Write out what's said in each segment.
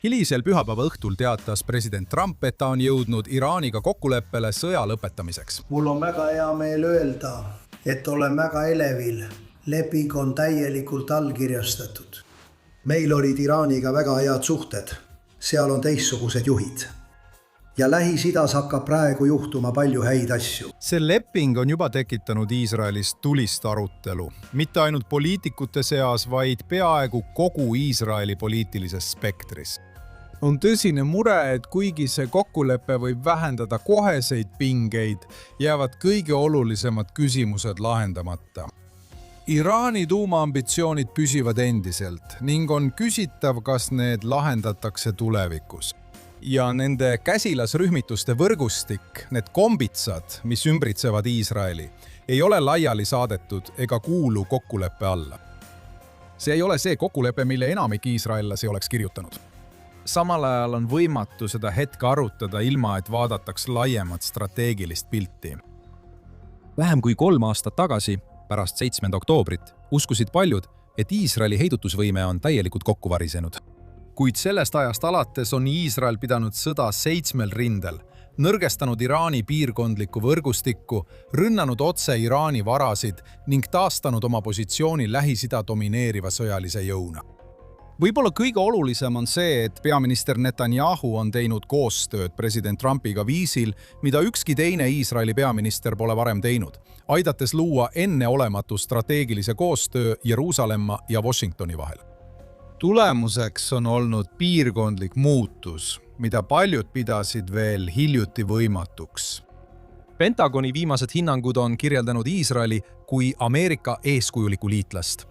Hilisel pühapäeva õhtul teatas president Trump, et ta on jõudnud Iraaniga kokkuleppele sõja lõpetamiseks. Mul on väga hea meel öelda, et olen väga elevil. Leping on täielikult allkirjastatud. Meil olid Iraaniga väga head suhted. Seal on teistsugused juhid. Ja Lähis-Idas hakkab praegu juhtuma palju häid asju. See leping on juba tekitanud Iisraelis tulist arutelu. Mitte ainult poliitikute seas, vaid peaaegu kogu Iisraeli poliitilises spektris. On tõsine mure, et kuigi see kokkulepe võib vähendada koheseid pingeid, jäävad kõige olulisemad küsimused lahendamata. Iraani tuumaambitsioonid püsivad endiselt ning on küsitav, kas need lahendatakse tulevikus. Ja nende käsilasrühmituste võrgustik, need kombitsad, mis ümbritsevad Iisraeli, ei ole laiali saadetud ega kuulu kokkuleppe alla. See ei ole see kokkulepe, mille enamik iisraellasi oleks kirjutanud. Samal ajal on võimatu seda hetke arutada ilma, et vaadataks laiemat strateegilist pilti. Vähem kui 3 aastat tagasi, pärast 7. oktoobrit, uskusid paljud, et Iisraeli heidutusvõime on täielikult kokku varisenud. Kuid sellest ajast alates on Iisrael pidanud sõda 7 rindel, nõrgestanud Iraani piirkondlikku võrgustikku, rünnanud otse Iraani varasid ning taastanud oma positsiooni Lähis-Ida domineeriva sõjalise jõuna. Võib-olla kõige olulisem on see, et peaminister Netanyahu on teinud koostööd president Trumpiga viisil, mida ükski teine Iisraeli peaminister pole varem teinud, aidates luua enneolematu strateegilise koostöö Jeruusalemma ja Washingtoni vahel. Tulemuseks on olnud piirkondlik muutus, mida paljud pidasid veel hiljuti võimatuks. Pentagoni viimased hinnangud on kirjeldanud Iisraeli kui Ameerika eeskujuliku liitlast.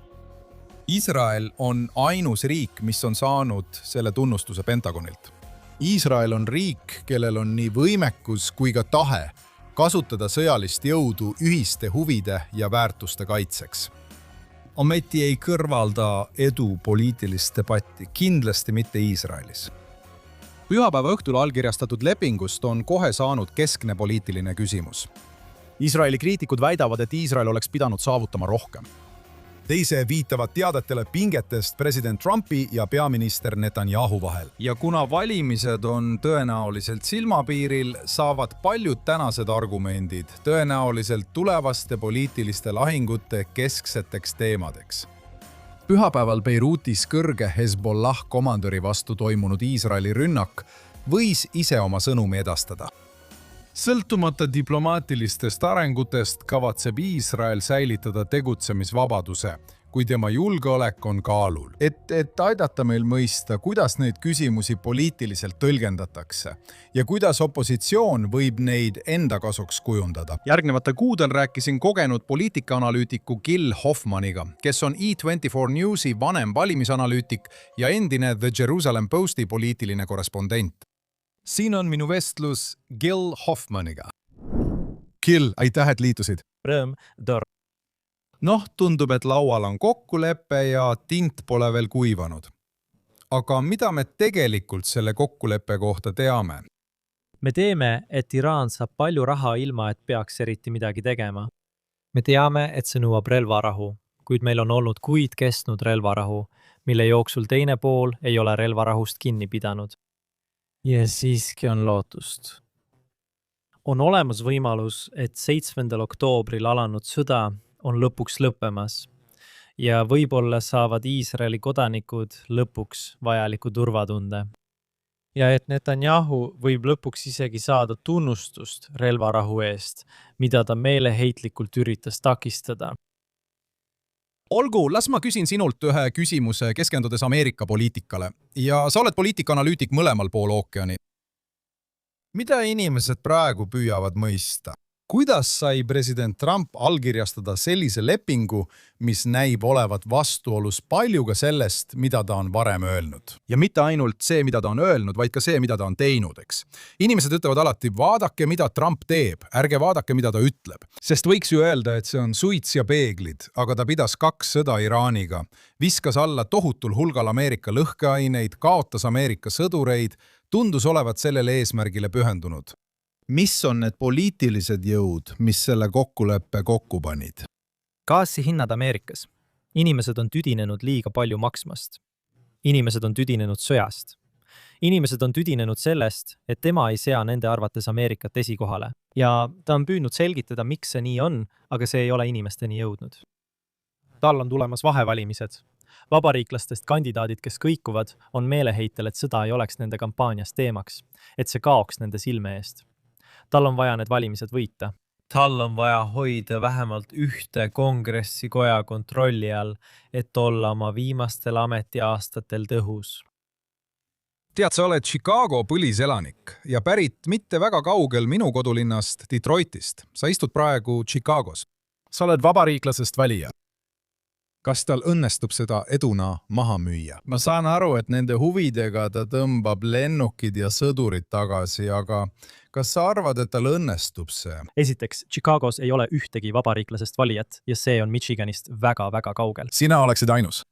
Iisrael on ainus riik, mis on saanud selle tunnustuse Pentagonilt. Iisrael on riik, kellel on nii võimekus kui ka tahe kasutada sõjalist jõudu ühiste huvide ja väärtuste kaitseks. Ometi ei kõrvalda edu poliitilist debatti, kindlasti mitte Iisraelis. Pühapäeva õhtul allkirjastatud lepingust on kohe saanud keskne poliitiline küsimus. Iisraeli kriitikud väidavad, et Iisrael oleks pidanud saavutama rohkem. Teise viitavad teadetele pingetest president Trumpi ja peaminister Netanyahu vahel. Ja kuna valimised on tõenäoliselt silmapiiril, saavad paljud tänased argumendid tõenäoliselt tulevaste poliitiliste lahingute keskseteks teemadeks. Pühapäeval Beirutis kõrge Hezbollah komandöri vastu toimunud Iisraeli rünnak võis ise oma sõnumi edastada. Sõltumata diplomaatilistest arengutest kavatseb Iisrael säilitada tegutsemisvabaduse, kui tema julgeolek on kaalul. Et aidata meil mõista, kuidas neid küsimusi poliitiliselt tõlgendatakse ja kuidas opositsioon võib neid enda kasuks kujundada. Järgnevatel kuudel rääkisin kogenud poliitikaanalüütiku Gil Hoffmaniga, kes on E24 Newsi vanem valimisanalüütik ja endine The Jerusalem Posti poliitiline korrespondent. Siin on minu vestlus Gil Hoffmaniga. Gil, aitäh, et liitusid. Tundub, et laual on kokkulepe ja tint pole veel kuivanud. Aga mida me tegelikult selle kokkuleppe kohta teame? Me teeme, et Iraan saab palju raha ilma, et peaks eriti midagi tegema. Me teame, et see nõuab relvarahu, kuid meil on olnud kuid kestnud relvarahu, mille jooksul teine pool ei ole relvarahust kinni pidanud. Ja siiski on lootust. On olemas võimalus, et 7. oktoobril alanud sõda on lõpuks lõppemas ja võib-olla saavad Iisraeli kodanikud lõpuks vajaliku turvatunde. Ja et Netanyahu võib lõpuks isegi saada tunnustust relvarahu eest, mida ta meeleheitlikult üritas takistada. Olgu, las ma küsin sinult ühe küsimuse keskendudes Ameerika poliitikale. Ja sa oled poliitikaanalüütik mõlemal pool ookeani. Mida inimesed praegu püüavad mõista? Kuidas sai president Trump allkirjastada sellise lepingu, mis näib olevat vastuolus paljuga sellest, mida ta on varem öelnud? Ja mitte ainult see, mida ta on öelnud, vaid ka see, mida ta on teinud, eks. Inimesed ütlevad alati, vaadake, mida Trump teeb, ärge vaadake, mida ta ütleb. Sest võiks ju öelda, et see on suits ja peeglid, aga ta pidas 2 sõda Iraaniga, viskas alla tohutul hulgal Ameerika lõhkeaineid, kaotas Ameerika sõdureid, tundus olevat sellele eesmärgile pühendunud. Mis on need poliitilised jõud, mis selle kokkuleppe kokku panid? Gaasihinnad Ameerikas. Inimesed on tüdinenud liiga palju maksmast. Inimesed on tüdinenud sõjast. inimesed on tüdinenud sellest, et tema ei sea nende arvates Ameerikat esikohale ja ta on püüdnud selgitada, miks see nii on, aga see ei ole inimesteni jõudnud. Tal on tulemas vahevalimised. Vabariiklastest kandidaadid, kes kõikuvad, on meeleheitel, et sõda ei oleks nende kampaanias teemaks, et see kaoks nende silme eest. Tal on vaja need valimised võita. Tal on vaja hoida vähemalt ühte kongressikoja kontrolli all, et olla oma viimastel ametiaastatel tõhus. Tead, sa oled Chicago põliselanik ja pärit mitte väga kaugel minu kodulinnast Detroitist. Sa istud praegu Chicagos. Sa oled vabariiklasest valija. Kas tal õnnestub seda eduna maha müüa? Ma saan aru, et nende huvidega ta tõmbab lennukid ja sõdurid tagasi, aga kas sa arvad, et tal õnnestub see? Esiteks, Chicagos ei ole ühtegi vabariiklasest valijat ja see on Michiganist väga-väga kaugel. Sina oleksid ainus.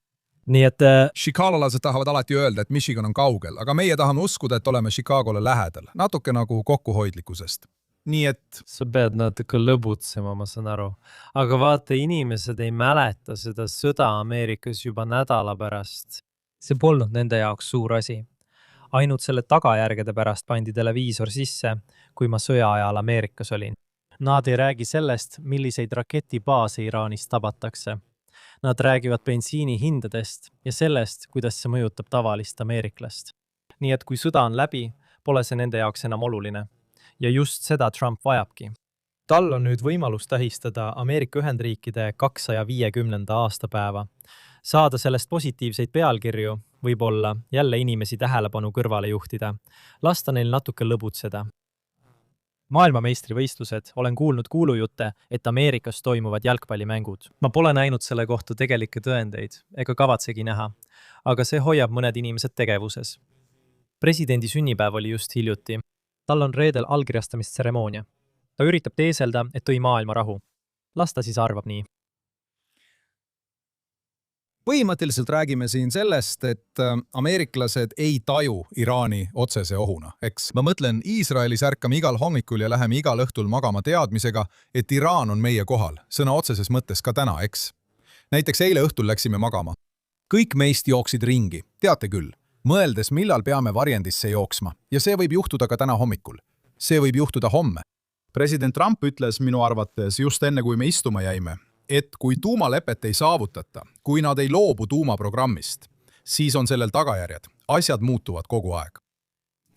Nii et Chicagolased tahavad alati öelda, et Michigan on kaugel, aga meie tahame uskuda, et oleme Chicagole lähedal. Natuke nagu kokkuhoidlikkusest. Nii et sa pead natuke lõbutsema, ma saan aru. Aga vaata, inimesed ei mäleta seda sõda Ameerikas juba nädala pärast. See polnud nende jaoks suur asi. Ainult selle tagajärgede pärast pandi televiisor sisse, kui ma sõja ajal Ameerikas olin. Nad ei räägi sellest, milliseid raketibaase Iraanist tabatakse. Nad räägivad bensiini hindadest ja sellest, kuidas see mõjutab tavalist ameeriklast. Nii et kui sõda on läbi, pole see nende jaoks enam oluline. Ja just seda Trump vajabki. Tal on nüüd võimalus tähistada Ameerika Ühendriikide 250. aastapäeva. Saada sellest positiivseid pealkirju, võib-olla jälle inimesi tähelepanu kõrvale juhtida. Lasta neil natuke lõbutseda. Maailmameistrivõistlused olen kuulnud kuulujutte, et Ameerikas toimuvad jalgpallimängud. Ma pole näinud selle kohta tegelikke tõendeid, ega kavatsegi näha, aga see hoiab mõned inimesed tegevuses. Presidendi sünnipäev oli just hiljuti. Tal on reedel allkirjastamistseremoonia. Ta üritab teeselda, et tõi maailma rahu. Las ta siis arvab nii. põhimõtteliselt räägime siin sellest, et ameeriklased ei taju Iraani otsese ohuna, eks? Ma mõtlen, Iisraelis ärkame igal hommikul ja läheme igal õhtul magama teadmisega, et Iraan on meie kohal, sõna otseses mõttes ka täna, eks? Näiteks eile õhtul läksime magama. Kõik meist jooksid ringi, teate küll, mõeldes, millal peame varjendisse jooksma, ja see võib juhtuda ka täna hommikul. See võib juhtuda homme. President Trump ütles minu arvates just enne, kui me istuma jäime, et kui tuumalepet ei saavutata, kui nad ei loobu tuumaprogrammist, siis on sellel tagajärjed. Asjad muutuvad kogu aeg.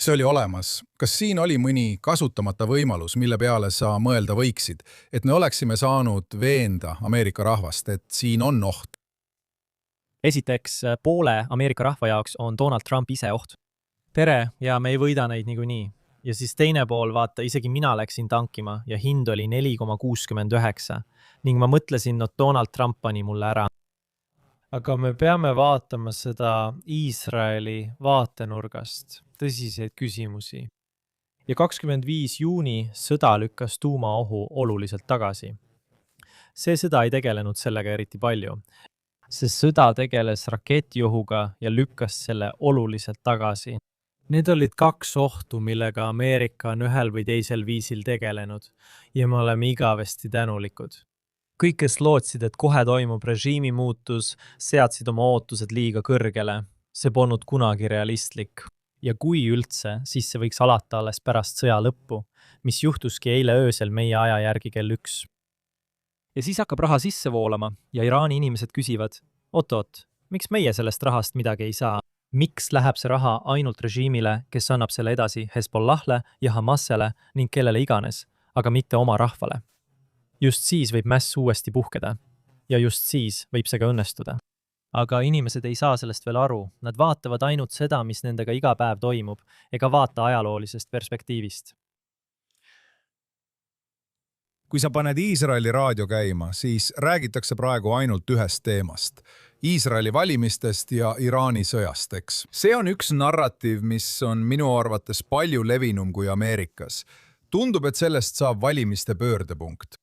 See oli olemas. Kas siin oli mõni kasutamata võimalus, mille peale sa mõelda võiksid, et me oleksime saanud veenda Ameerika rahvast, et siin on oht? Esiteks, poole Ameerika rahva jaoks on Donald Trump ise oht. Tere, ja me ei võida neid niikuinii. Ja siis teine pool, vaata, isegi mina läksin tankima ja hind oli 4,69 ning ma mõtlesin, et Donald Trump pani mulle ära. Aga me peame vaatama seda Iisraeli vaatenurgast, tõsiseid küsimusi. Ja 25. juuni sõda lükkas tuumaohu oluliselt tagasi. See sõda ei tegelenud sellega eriti palju. See sõda tegeles raketiohuga ja lükkas selle oluliselt tagasi. Need olid kaks ohtu, millega Ameerika on ühel või teisel viisil tegelenud ja me oleme igavesti tänulikud. Kõik, kes lootsid, et kohe toimub režiimi muutus, seadsid oma ootused liiga kõrgele. See polnud kunagi realistlik. Ja kui üldse, siis see võiks alata alles pärast sõja lõppu, mis juhtuski eile öösel meie aja järgi kell 1. Ja siis hakkab raha sisse voolama ja Iraani inimesed küsivad, oot, miks meie sellest rahast midagi ei saa? Miks läheb see raha ainult režiimile, kes annab selle edasi Hezbollahle ja Hamasele ning kellele iganes, aga mitte oma rahvale? Just siis võib mäss uuesti puhkeda ja just siis võib see ka õnnestuda. Aga inimesed ei saa sellest veel aru, nad vaatavad ainult seda, mis nendega iga päev toimub, ega vaata ajaloolisest perspektiivist. Kui sa paned Iisraeli raadio käima, siis räägitakse praegu ainult ühest teemast. Iisraeli valimistest ja Iraani sõjast, eks. See on üks narratiiv, mis on minu arvates palju levinum kui Ameerikas. Tundub, et sellest saab valimiste pöördepunkt.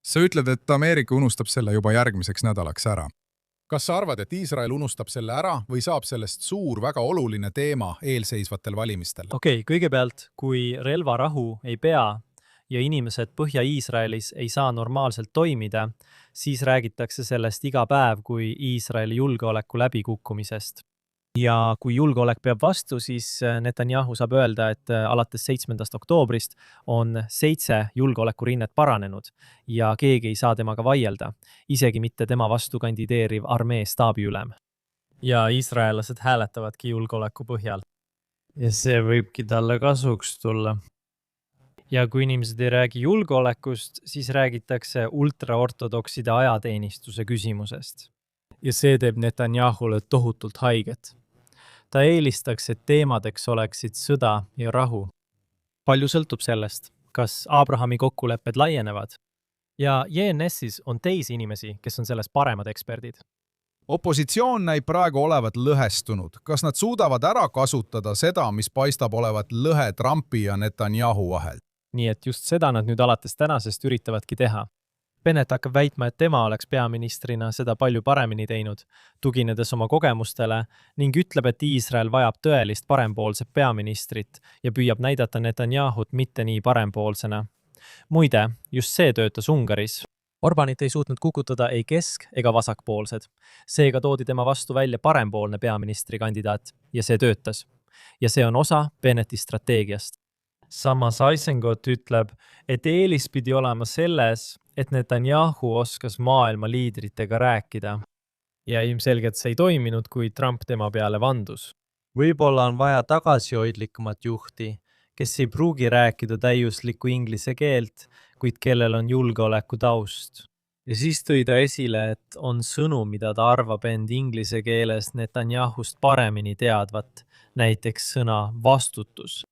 Sa ütled, et Ameerika unustab selle juba järgmiseks nädalaks ära. Kas sa arvad, et Iisrael unustab selle ära või saab sellest suur, väga oluline teema eelseisvatel valimistel? Okei, kõigepealt, kui relvarahu ei pea ja inimesed Põhja-Iisraelis ei saa normaalselt toimida, siis räägitakse sellest iga päev kui Iisraeli julgeoleku läbikukkumisest. ja kui julgeolek peab vastu, siis Netanyahu saab öelda, et alates 7. oktoobrist on 7 julgeolekurinnet paranenud ja keegi ei saa temaga vaielda, isegi mitte tema vastu kandideeriv armee staabiülem. Ja iisraellased hääletavadki julgeoleku põhjal. Ja see võibki talle kasuks tulla. Ja kui inimesed ei räägi julgeolekust, siis räägitakse ultraortodokside ajateenistuse küsimusest. Ja see teeb Netanyahule tohutult haiget. Ta eelistaks, et teemadeks oleksid sõda ja rahu. Palju sõltub sellest, kas Abrahami kokkulepped laienevad. Ja JNS-is on teisi inimesi, kes on selles paremad eksperdid. Opositsioon näib praegu olevat lõhestunud. Kas nad suudavad ära kasutada seda, mis paistab olevat lõhe Trumpi ja Netanyahu vahel? Nii et just seda nad nüüd alates tänasest üritavadki teha. Bennett hakkab väitma, et tema oleks peaministrina seda palju paremini teinud, tuginedes oma kogemustele ning ütleb, et Iisrael vajab tõelist parempoolset peaministrit ja püüab näidata Netanyahut mitte nii parempoolsena. Muide, just see töötas Ungaris. Orbanit ei suutnud kukutada ei kesk- ega vasakpoolsed. Seega toodi tema vastu välja parempoolne peaministrikandidaat ja see töötas. Ja see on osa Bennetti strateegiast. Samas Eisenkot ütleb, et eelis pidi olema selles, et Netanyahu oskas maailma liidritega rääkida. Ja ilmselgelt see ei toiminud, kui Trump tema peale vandus. Võib-olla on vaja tagasihoidlikumat juhti, kes ei pruugi rääkida täiuslikku inglise keelt, kuid kellel on julgeoleku taust. Ja siis tõi ta esile, et on sõnu, mida ta arvab end inglise keeles Netanyahust paremini teadvat, näiteks sõna vastutus.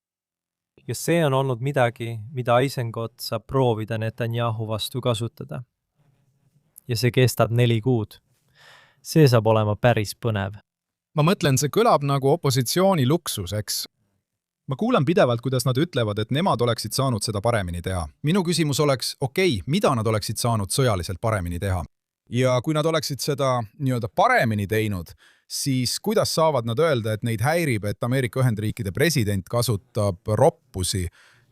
Ja see on olnud midagi, mida Eisenkot saab proovida Netanyahu vastu kasutada. Ja see kestab 4 kuud. See saab olema päris põnev. Ma mõtlen, see kõlab nagu opositsiooni luksus, eks? Ma kuulen pidevalt, kuidas nad ütlevad, et nemad oleksid saanud seda paremini teha. Minu küsimus oleks, mida nad oleksid saanud sõjaliselt paremini teha? Ja kui nad oleksid seda nii-öelda paremini teinud, siis kuidas saavad nad öelda, et neid häirib, et Ameerika Ühendriikide president kasutab roppusi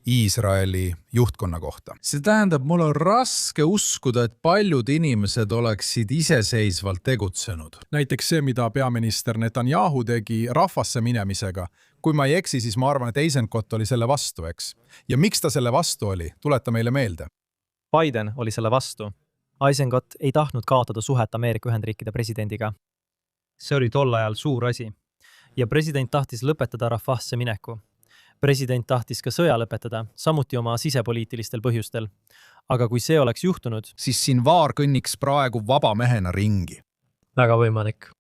Iisraeli juhtkonna kohta? See tähendab, mul on raske uskuda, et paljud inimesed oleksid iseseisvalt tegutsenud. Näiteks see, mida peaminister Netanyahu tegi rahvasse minemisega. Kui ma ei eksi, siis ma arvan, et Eisenkot oli selle vastu, eks? Ja miks ta selle vastu oli? Tuleta meile meelde. Biden oli selle vastu. Eisenkot ei tahtnud kaotada suhet Ameerika Ühendriikide presidendiga. See oli tol ajal suur asi. Ja president tahtis lõpetada Rafasse mineku. President tahtis ka sõja lõpetada, samuti oma sisepoliitilistel põhjustel. Aga kui see oleks juhtunud, siis Sinvar kõnniks praegu vaba mehena ringi. Väga võimalik.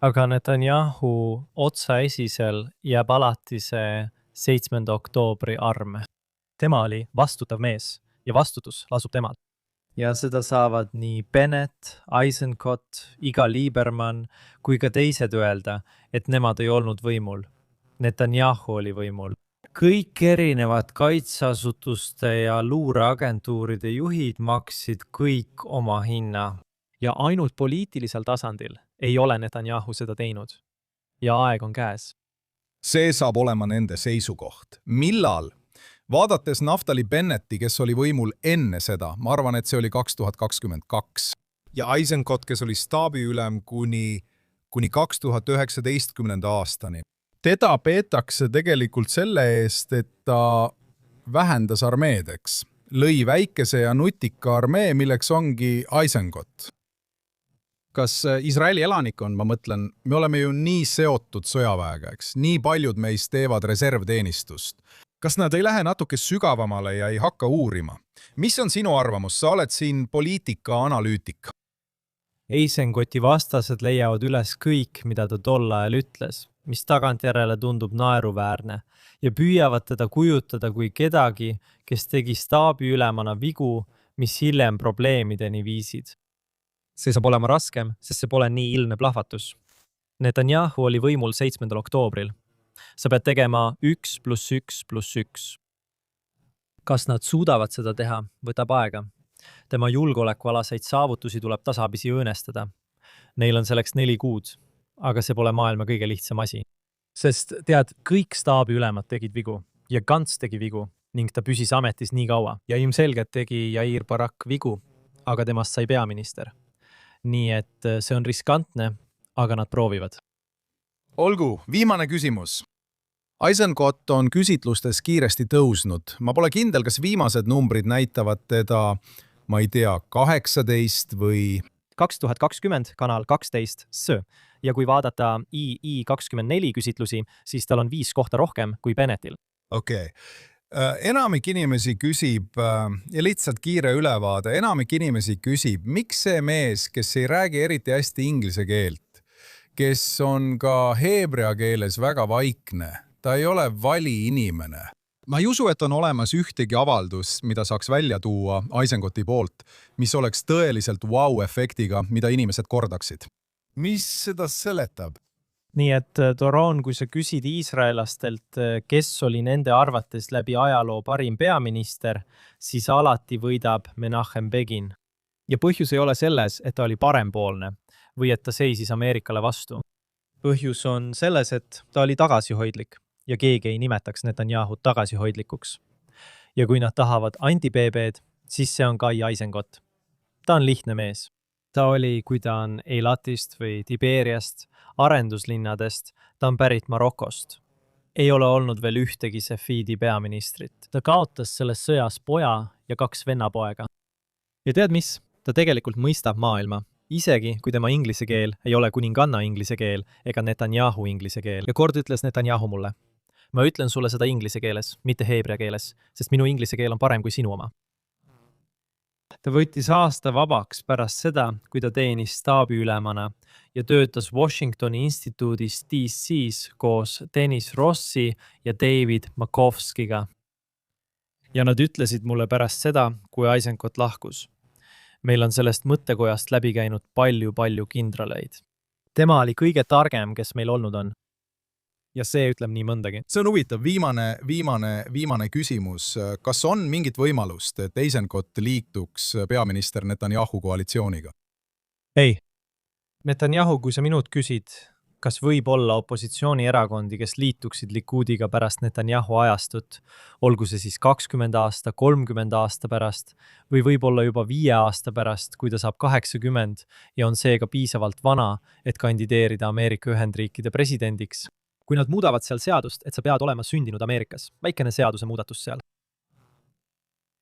Aga Netanyahu otsaesisel jääb alati see 7. oktoobri arm. Tema oli vastutav mees ja vastutus lasub temal. Ja seda saavad nii Bennett, Eisenkot, iga Lieberman kui ka teised öelda, et nemad ei olnud võimul. Netanyahu oli võimul. Kõik erinevad kaitseasutuste ja luureagentuuride juhid maksid kõik oma hinna. Ja ainult poliitilisel tasandil ei ole Netanyahu seda teinud. Ja aeg on käes. See saab olema nende seisukoht. Millal? Vaadates Naftali Bennetti, kes oli võimul enne seda, ma arvan, et see oli 2022. Ja Eisenkot, kes oli staabiülem kuni 2019. aastani. Teda peetakse tegelikult selle eest, et ta vähendas armeedeks. Lõi väikese ja nutika armee, milleks ongi Eisenkot. Kas Iisraeli elanikkond, ma mõtlen, me oleme ju nii seotud sõjaväega, eks? Nii paljud meist teevad reservteenistust. Kas nad ei lähe natuke sügavamale ja ei hakka uurima? Mis on sinu arvamus? Sa oled siin poliitika analüütik. Eisenkoti vastased leiavad üles kõik, mida ta tol ajal ütles, mis tagantjärele tundub naeruväärne ja püüavad teda kujutada kui kedagi, kes tegi staabiülemana vigu, mis hiljem probleemideni viisid. See saab olema raskem, sest see pole nii ilmne plahvatus. Netanyahu oli võimul 7. oktoobril. Sa pead tegema 1 + 1 + 1. Kas nad suudavad seda teha, võtab aega. Tema julgeolekualaseid saavutusi tuleb tasapisi õõnestada. Neil on selleks 4 kuud, aga see pole maailma kõige lihtsam asi. Sest tead, kõik staabiülemad tegid vigu ja Gantz tegi vigu ning ta püsis ametis nii kaua. Ja ilmselgelt tegi Yair Barak vigu, aga temast sai peaminister. Nii et see on riskantne, aga nad proovivad. olgu, viimane küsimus. Eisenkot on küsitlustes kiiresti tõusnud. Ma pole kindel, kas viimased numbrid näitavad teda, ma ei tea, 18 või 2020 kanal 12 S ja kui vaadata II24 küsitlusi, siis tal on 5 kohta rohkem kui Bennettil. Okei. Enamik inimesi küsib, ja lihtsalt kiire ülevaade, enamik inimesi küsib, miks see mees, kes ei räägi eriti hästi inglise keelt, kes on ka heebrea keeles väga vaikne, ta ei ole vali inimene. Ma ei usu, et on olemas ühtegi avaldust, mida saaks välja tuua Eisenkoti poolt, mis oleks tõeliselt wow-efektiga, mida inimesed kordaksid. Mis seda seletab? Nii et Doron, kui sa küsid iisraelastelt, kes oli nende arvates läbi ajaloo parim peaminister, siis alati võidab Menachem Begin. Ja põhjus ei ole selles, et ta oli parempoolne või et ta seisis Ameerikale vastu. Põhjus on selles, et ta oli tagasihoidlik ja keegi ei nimetaks Netanyahut tagasihoidlikuks. Ja kui nad tahavad anti-BB-d, siis see on Kai Eisenkot. Ta on lihtne mees. Ta oli, kui ta on Eilatist või Tiberiast, arenduslinnadest, ta on pärit Marokost. Ei ole olnud veel ühtegi Sefidi peaministrit. Ta kaotas selles sõjas poja ja 2 vennapoega. Ja tead mis? Ta tegelikult mõistab maailma. Isegi, kui tema inglise keel ei ole kuninganna inglise keel ega Netanyahu inglise keel. Ja kord ütles Netanyahu mulle. Ma ütlen sulle seda inglise keeles, mitte heebrea keeles, sest minu inglise keel on parem kui sinu oma. Ta võttis aasta vabaks pärast seda, kui ta teenis staabiülemana ja töötas Washingtoni instituudis DC-s koos Dennis Rossi ja David Makovskiga. Ja nad ütlesid mulle pärast seda, kui Eisenkot lahkus. Meil on sellest mõttekojast läbi käinud palju kindraleid. Tema oli kõige targem, kes meil olnud on. Ja see ütleb nii mõndagi. See on huvitav, viimane küsimus. Kas on mingit võimalust, et Eisenkot liituks peaminister Netanyahu koalitsiooniga? Ei. Netanyahu, kui sa minut küsid, kas võib olla opositsioonierakondi, kes liituksid Likudiga pärast Netanyahu ajastut, olgu see siis 20 aasta, 30 aasta pärast või võib-olla juba 5 aasta pärast, kui ta saab 80 ja on seega piisavalt vana, et kandideerida Ameerika Ühendriikide presidendiks. Kui nad muudavad seal seadust, et sa pead olema sündinud Ameerikas, väikene seaduse muudatus seal.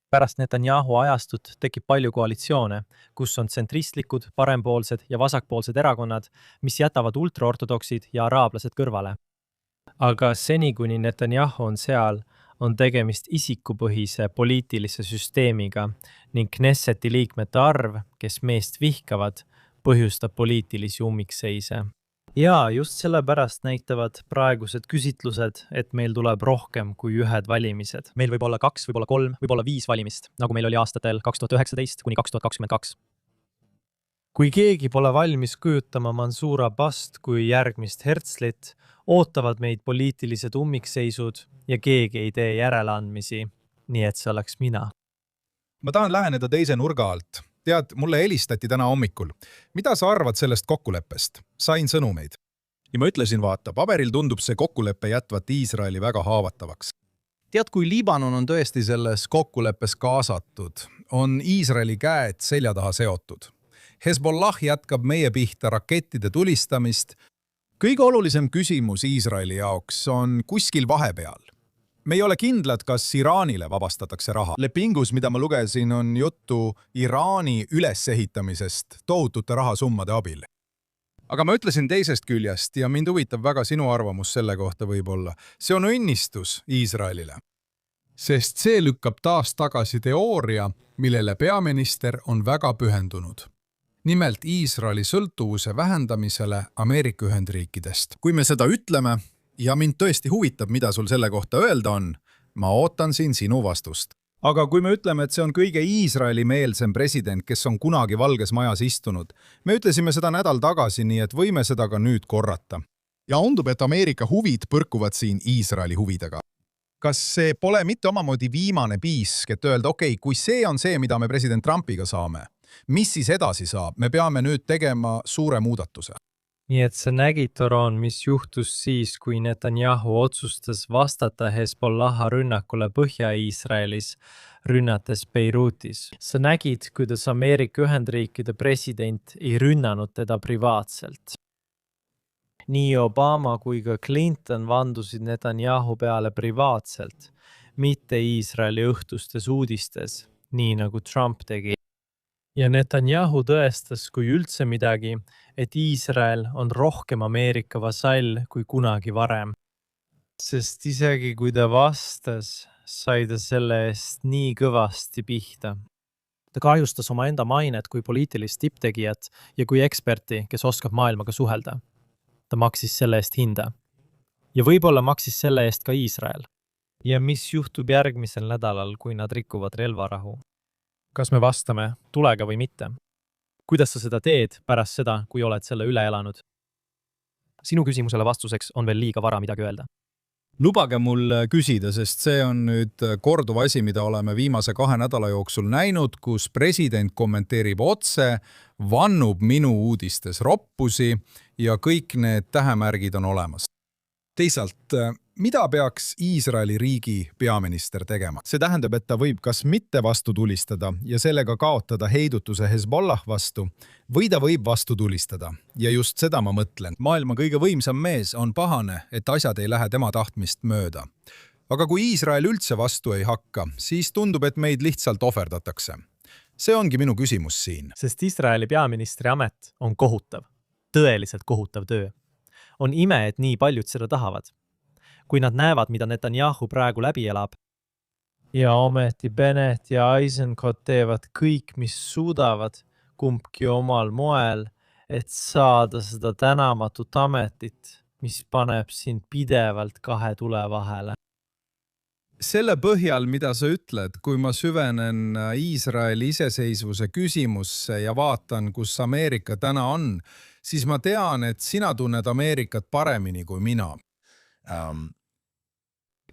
Pärast Netanyahu ajastut tekib palju koalitsioone, kus on tsentristlikud, parempoolsed ja vasakpoolsed erakonnad, mis jätavad ultraortodoksid ja araablased kõrvale. Aga seni, kuni Netanyahu on seal, on tegemist isikupõhise poliitilise süsteemiga ning Knesseti liikmete arv, kes meest vihkavad, põhjustab poliitilisi ummikseise. Ja just sellepärast näitavad praegused küsitlused, et meil tuleb rohkem kui 1 valimised. Meil võib olla 2, võib olla 3, võib olla 5 valimist, nagu meil oli aastatel 2019 kuni 2022. Kui keegi pole valmis kujutama Mansour Abbast kui järgmist Herzlit, ootavad meid poliitilised ummikseisud ja keegi ei tee järeleandmisi, nii et see oleks mina. Ma tahan läheneda teise nurga alt. Tead, mulle helistati täna hommikul. Mida sa arvad sellest kokkuleppest? Sain sõnumeid. Ja ma ütlesin, vaata, paberil tundub see kokkuleppe jätvat Iisraeli väga haavatavaks. Tead, kui Liibanon on tõesti selles kokkuleppes kaasatud, on Iisraeli käed selja taha seotud. Hezbollah jätkab meie pihta rakettide tulistamist. Kõige olulisem küsimus Iisraeli jaoks on kuskil vahepeal. Me ei ole kindlad, kas Iraanile vabastatakse raha. Lepingus, mida ma lugesin, on juttu Iraani ülesehitamisest tohutute rahasummade abil. Aga ma ütlesin teisest küljest ja mind huvitab väga sinu arvamus selle kohta võib-olla. See on õnnistus Iisraelile. Sest see lükkab taas tagasi teooria, millele peaminister on väga pühendunud. Nimelt Iisraeli sõltuvuse vähendamisele Ameerika Ühendriikidest. Kui me seda ütleme, ja mind tõesti huvitab, mida sul selle kohta öelda on, ma ootan siin sinu vastust. Aga kui me ütleme, et see on kõige Iisraeli-meelsem president, kes on kunagi Valges Majas istunud, me ütlesime seda nädal tagasi, nii et võime seda ka nüüd korrata. Ja undub, et Ameerika huvid põrkuvad siin Iisraeli huvidega. Kas see pole mitte omamoodi viimane piisk, et öelda, okei, kui see on see, mida me president Trumpiga saame, mis siis edasi saab? Me peame nüüd tegema suure muudatuse. Nii et sa nägid, Doron, mis juhtus siis, kui Netanyahu otsustas vastata Hezbollaha rünnakule Põhja-Iisraelis, rünnates Beirutis. Sa nägid, kuidas Ameerika Ühendriikide president ei rünnanud teda privaatselt. nii Obama kui ka Clinton vandusid Netanyahu peale privaatselt, mitte Iisraeli õhtustes uudistes, nii nagu Trump tegi. Ja Netanyahu tõestas kui üldse midagi, et Iisrael on rohkem Ameerika vasall kui kunagi varem. Sest isegi kui ta vastas, sai ta selle eest nii kõvasti pihta. Ta kahjustas omaenda mainet kui poliitilist tipptegijat ja kui eksperti, kes oskab maailmaga suhelda. Ta maksis selle eest hinda. Ja võib-olla maksis selle eest ka Iisrael. Ja mis juhtub järgmisel nädalal, kui nad rikuvad relvarahu? Kas me vastame tulega või mitte? Kuidas sa seda teed pärast seda, kui oled selle üle elanud? Sinu küsimusele vastuseks on veel liiga vara midagi öelda. Lubage mul küsida, sest see on nüüd korduv asi, mida oleme viimase 2 nädala jooksul näinud, kus president kommenteerib otse, vannub minu uudistes roppusi ja kõik need tähemärgid on olemas. Teisalt, mida peaks Iisraeli riigi peaminister tegema? See tähendab, et ta võib kas mitte vastu tulistada ja sellega kaotada heidutuse Hezbollah vastu, või ta võib vastu tulistada. Ja just seda ma mõtlen. Maailma kõige võimsam mees on pahane, et asjad ei lähe tema tahtmist mööda. Aga kui Iisrael üldse vastu ei hakka, siis tundub, et meid lihtsalt ohverdatakse. See ongi minu küsimus siin. Sest Iisraeli peaministri amet on kohutav. Tõeliselt kohutav töö. On ime, et nii paljud seda tahavad. Kui nad näevad, mida Netanyahu praegu läbi elab, ja ometi Bennett ja Eisenkot teevad kõik, mis suudavad, kumbki omal moel, et saada seda tänamatut ametit, mis paneb sind pidevalt 2 tule vahele. Selle põhjal, mida sa ütled, kui ma süvenen Iisraeli iseseisvuse küsimusse ja vaatan, kus Ameerika täna on, siis ma tean, et sina tunned Ameerikat paremini kui mina.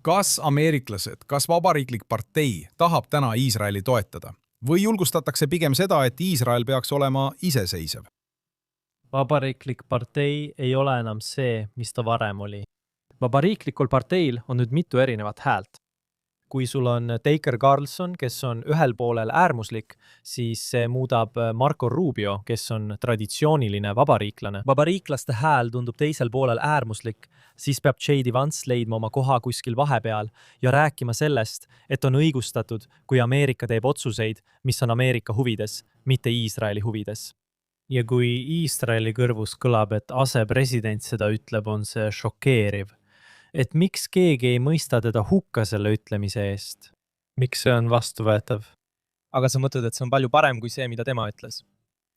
Kas ameeriklased, kas vabariiklik partei tahab täna Iisraeli toetada? Või julgustatakse pigem seda, et Iisrael peaks olema iseseisev? Vabariiklik partei ei ole enam see, mis ta varem oli. Vabariiklikul parteil on nüüd mitu erinevat häält. Kui sul on Tucker Carlson, kes on ühel poolel äärmuslik, siis see muudab Marco Rubio, kes on traditsiooniline vabariiklane. Vabariiklaste hääl tundub teisel poolel äärmuslik, siis peab J.D. Vance leidma oma koha kuskil vahepeal ja rääkima sellest, et on õigustatud, kui Ameerika teeb otsuseid, mis on Ameerika huvides, mitte Iisraeli huvides. Ja kui Iisraeli kõrvus kõlab, et asepresident seda ütleb, on see šokeeriv. Et miks keegi ei mõista teda hukka selle ütlemise eest? Miks see on vastuvõetav? Aga sa mõtled, et see on palju parem kui see, mida tema ütles.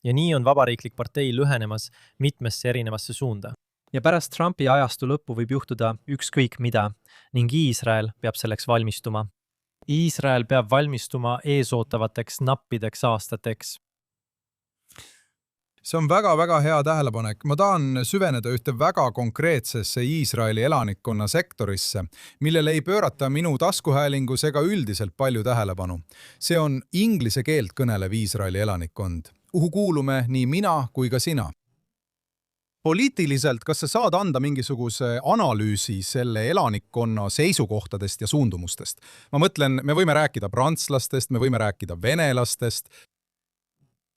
Ja nii on vabariiklik partei lühenemas mitmesse erinevasse suunda. Ja pärast Trumpi ajastu lõppu võib juhtuda ükskõik mida ning Iisrael peab selleks valmistuma. Iisrael peab valmistuma eesootavateks nappideks aastateks. See on väga-väga hea tähelepanek. Ma tahan süveneda ühte väga konkreetsesse Iisraeli elanikkonna sektorisse, millele ei pöörata minu taskuhäälingus ega üldiselt palju tähelepanu. See on inglise keelt kõnelev Iisraeli elanikkond, kuhu kuulume nii mina kui ka sina. Poliitiliselt, kas sa saad anda mingisuguse analüüsi selle elanikkonna seisukohtadest ja suundumustest? Ma mõtlen, me võime rääkida prantslastest, me võime rääkida venelastest.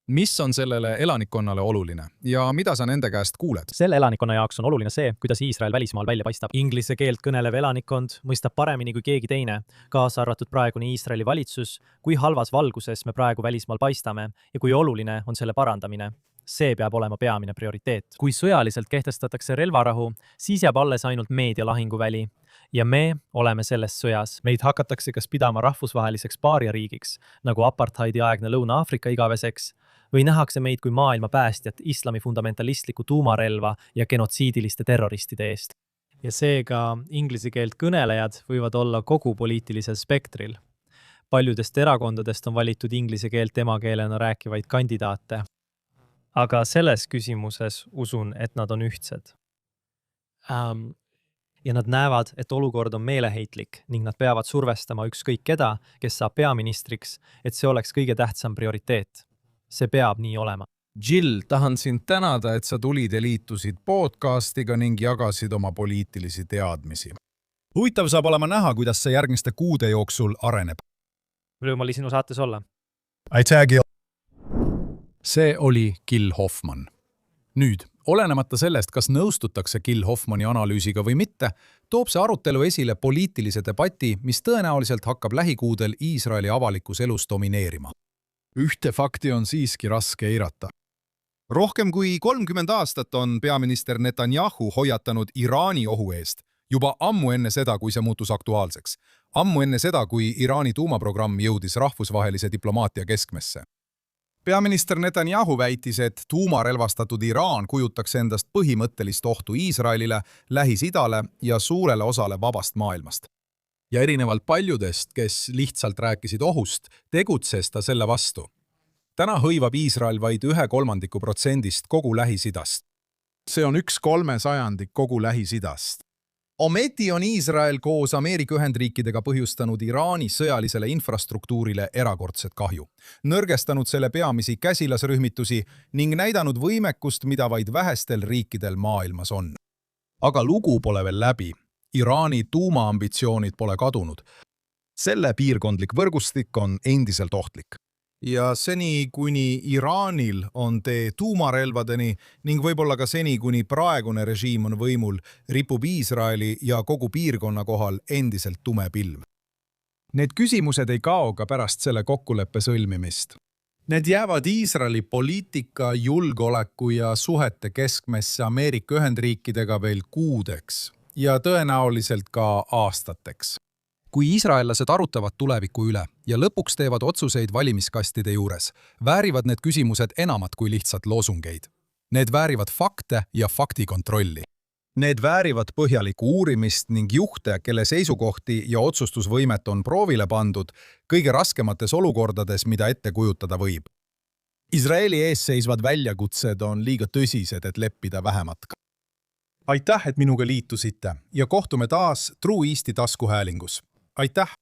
Mis on sellele elanikkonnale oluline ja mida sa nende käest kuuled? Selle elanikkonna jaoks on oluline see, kuidas Iisrael välismaal välja paistab. Inglise keelt kõnelev elanikkond mõistab paremini kui keegi teine, kaasa arvatud praegune Iisraeli valitsus, kui halvas valguses me praegu välismaal paistame ja kui oluline on selle parandamine. See peab olema peamine prioriteet. Kui sõjaliselt kehtestatakse relvarahu, siis jääb alles ainult meedialahinguväli. Ja me oleme selles sõjas. Meid hakatakse kas pidama rahvusvaheliseks paariariigiks, nagu apartheidi aegne Lõuna-Aafrika igaveseks, või nähakse meid kui maailma päästjat islami fundamentalistliku tuumarelva ja genotsiidiliste terroristide eest. Ja seega inglise keelt kõnelejad võivad olla kogu poliitilisel spektril. Paljudest erakondadest on valitud inglise keelt emakeelena rääkivaid kandidaate. Aga selles küsimuses usun, et nad on ühtsed. Ja nad näevad, et olukord on meeleheitlik ning nad peavad survestama ükskõik keda, kes saab peaministriks, et see oleks kõige tähtsam prioriteet. See peab nii olema. Jill, tahan sind tänada, et sa tulid ja liitusid podcastiga ning jagasid oma poliitilisi teadmisi. Huvitav saab olema näha, kuidas see järgmiste kuude jooksul areneb. Rõõm oli sinu saates olla. Aitäh, Gil! See oli Gil Hoffmann. Nüüd Olenemata sellest, kas nõustutakse Gil Hoffmanni analüüsiga või mitte, toob see arutelu esile poliitilise debati, mis tõenäoliselt hakkab lähikuudel Iisraeli avalikus elus domineerima. Ühte fakti on siiski raske eirata. Rohkem kui 30 aastat on peaminister Netanyahu hoiatanud Iraani ohu eest, juba ammu enne seda, kui see muutus aktuaalseks. Ammu enne seda, kui Iraani tuumaprogramm jõudis rahvusvahelise diplomaatia keskmesse. Peaminister Netanyahu väitis, et tuumarelvastatud Iraan kujutaks endast põhimõttelist ohtu Iisraelile, Lähis-Idale ja suurele osale vabast maailmast. Ja erinevalt paljudest, kes lihtsalt rääkisid ohust, tegutses ta selle vastu. Täna hõivab Iisrael vaid 1/3% kogu Lähis-Idast. See on 1/3 kogu Lähis-Idast. Ometi on Iisrael koos Ameerika Ühendriikidega põhjustanud Iraani sõjalisele infrastruktuurile erakordset kahju, nõrgestanud selle peamisi käsilasrühmitusi ning näidanud võimekust, mida vaid vähestel riikidel maailmas on. Aga lugu pole veel läbi. Iraani tuumaambitsioonid pole kadunud. Selle piirkondlik võrgustik on endiselt ohtlik. Ja seni, kuni Iraanil on tee tuumarelvadeni ning võib-olla ka seni, kuni praegune režiim on võimul, ripub Iisraeli ja kogu piirkonna kohal endiselt tume pilv. Need küsimused ei kao ka pärast selle kokkuleppe sõlmimist. Need jäävad Iisraeli poliitika, julgeoleku ja suhete keskmesse Ameerika Ühendriikidega veel kuudeks ja tõenäoliselt ka aastateks. Kui iisraellased arutavad tuleviku üle ja lõpuks teevad otsuseid valimiskastide juures, väärivad need küsimused enamat kui lihtsalt loosungeid. Need väärivad fakte ja faktikontrolli. Need väärivad põhjalikku uurimist ning juhte, kelle seisukohti ja otsustusvõimet on proovile pandud kõige raskemates olukordades, mida ette kujutada võib. Iisraeli ees seisvad väljakutsed on liiga tõsised, et leppida vähematka. Aitäh, et minuga liitusite ja kohtume taas True Eesti taskuhäälingus. Aitäh!